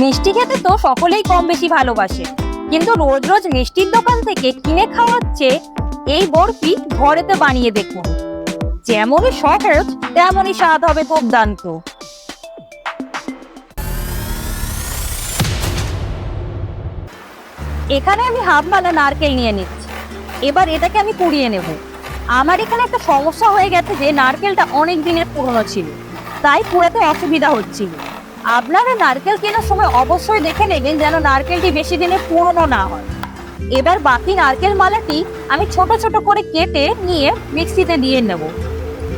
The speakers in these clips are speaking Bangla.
মিষ্টি খেতে তো সকলেই কম বেশি ভালোবাসে, কিন্তু রোজ রোজ মিষ্টির দোকান থেকে কিনে খাওয়ার চেয়ে এই বরফি ঘরেতে বানিয়ে দেখুন। যেমনই সহজ তেমনই স্বাদ হবে দুর্দান্ত। এখানে আমি হাফ মালা নারকেল নিয়ে নিচ্ছি। এবার এটাকে আমি কুড়িয়ে নেব। আমার এখানে একটা সমস্যা হয়ে গেছে যে নারকেলটা অনেক দিনের পুরনো ছিল, তাই কুড়াতে অসুবিধা হচ্ছিল। আপনারা নারকেল কেনার সময় অবশ্যই দেখে নেবেন যেন নারকেলটি বেশি দিনের পুরনো না হয়। এবার বাকি নারকেল মালাটি আমি ছোট ছোট করে কেটে নিয়ে মিক্সিতে দিয়ে নেব।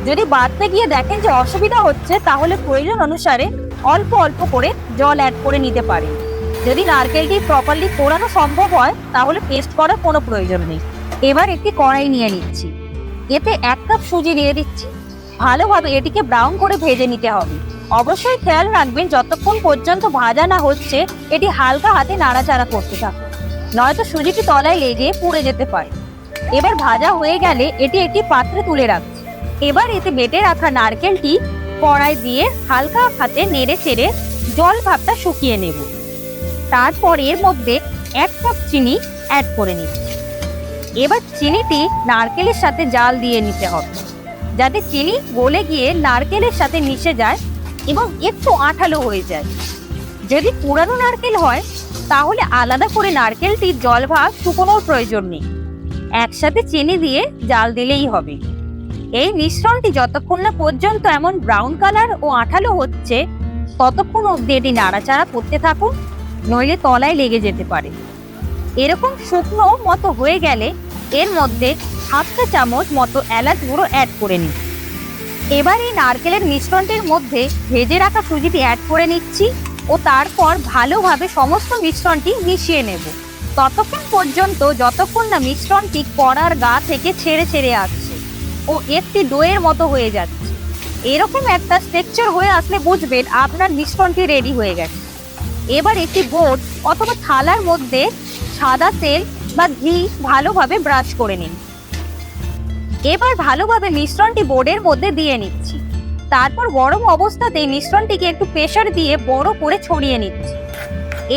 যদি বাড়তে গিয়ে দেখেন যে অসুবিধা হচ্ছে, তাহলে প্রয়োজন অনুসারে অল্প অল্প করে জল অ্যাড করে নিতে পারেন। যদি নারকেলটি প্রপারলি পোড়ানো সম্ভব হয়, তাহলে পেস্ট করার কোনো প্রয়োজন নেই। এবার একটি কড়াই নিয়ে নিচ্ছি, এতে 1 কাপ সুজি দিয়ে দিচ্ছি। ভালোভাবে এটিকে ব্রাউন করে ভেজে নিতে হবে। অবশ্যই খেয়াল রাখবেন যতক্ষণ পর্যন্ত ভাজা না হচ্ছে এটি হালকা হাতে নাড়াচাড়া করতে থাকুন, নয়তো সুজিটি তলায় লেগে পুড়ে যেতে পারে। এবার ভাজা হয়ে গেলে এটি একটি পাত্রে তুলে রাখছি। এবার এতে বেটে রাখা নারকেলটি কড়াই দিয়ে হালকা হাতে নেড়ে চেড়ে জল ভাবটা শুকিয়ে নেব। তারপর এর মধ্যে 1 কাপ চিনি অ্যাড করে নিচ্ছি। এবার চিনিটি নারকেলের সাথে জাল দিয়ে নিতে হবে, যাতে চিনি গলে গিয়ে নারকেলের সাথে মিশে যায় এবং একটু আঠালো হয়ে যায়। যদি পুরানো নারকেল হয়, তাহলে আলাদা করে নারকেলটির জল ভাগ শুকোনোর প্রয়োজন নেই, একসাথে চিনি দিয়ে জাল দিলেই হবে। এই মিশ্রণটি যতক্ষণ না পর্যন্ত এমন ব্রাউন কালার ও আঠালো হচ্ছে, ততক্ষণ অবধি এটি নাড়াচাড়া করতে থাকুন, নইলে তলায় লেগে যেতে পারে। এরকম শুকনো মতো হয়ে গেলে এর মধ্যে 1/2 চামচ মতো এলাচ গুঁড়ো অ্যাড করে নিন। এবার এই নারকেলের মিশ্রণটির মধ্যে ভেজে রাখা সুজিটি অ্যাড করে নিচ্ছি ও তারপর ভালোভাবে সমস্ত মিশ্রণটি মিশিয়ে নেব, ততক্ষণ পর্যন্ত যতক্ষণ না মিশ্রণটি কড়ার গা থেকে ছেড়ে ছেড়ে আসছে ও একটি ডোয়ের মতো হয়ে যাচ্ছে। এরকম একটা স্ট্রাকচার হয়ে আসলে বুঝবেন আপনার মিশ্রণটি রেডি হয়ে গেছে। এবার একটি বোর্ড অথবা থালার মধ্যে সাদা তেল বা ঘি ভালোভাবে ব্রাশ করে নিন। এবার ভালোভাবে মিশ্রণটি বোর্ডের মধ্যে দিয়ে নিচ্ছি। তারপর গরম অবস্থাতেই মিশ্রণটিকে একটু প্রেসার দিয়ে বড় করে ছড়িয়ে নিচ্ছি।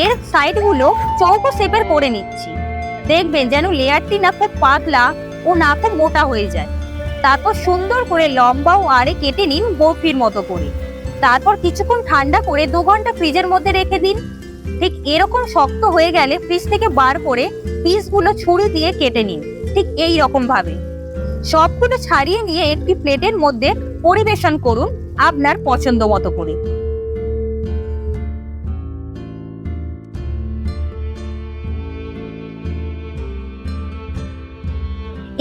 এর সাইডগুলো চৌকো শেপের করে নিচ্ছি। দেখবেন যেন লেয়ারটি না খুব পাতলা ও না খুব মোটা হয়ে যায়। তারপর সুন্দর করে লম্বা ও আড়ে কেটে নিন বরফির মতো করে। তারপর কিছুক্ষণ ঠান্ডা করে 2 ঘন্টা ফ্রিজের মধ্যে রেখে দিন। ঠিক এরকম শক্ত হয়ে গেলে ফ্রিজ থেকে বার করে পিসগুলো ছুরি দিয়ে কেটে নিন, ঠিক এই রকম ভাবে। সবগুলো ছাড়িয়ে নিয়ে একটি প্লেটের মধ্যে পরিবেশন করুন আপনার পছন্দ মতো করে।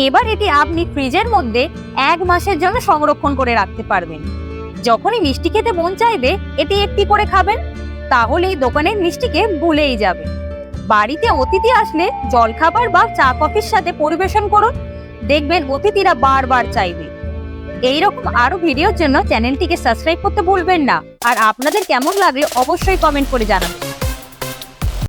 এবার এটি আপনি ফ্রিজের মধ্যে 1 মাসের জন্য সংরক্ষণ করে রাখতে পারবেন। যখনই মিষ্টি খেতে মন চাইবে এটি একটি করে খাবেন, তাহলে দোকানের মিষ্টিকে ভুলেই যাবে। বাড়িতে অতিথি আসলে জলখাবার বা চা কফির সাথে পরিবেশন করুন, দেখবেন অতিথিরা বারবার চাইবে। এইরকম আরো ভিডিওর জন্য চ্যানেলটিকে সাবস্ক্রাইব করতে ভুলবেন না। আর আপনাদের কেমন লাগলে অবশ্যই কমেন্ট করে জানাবেন।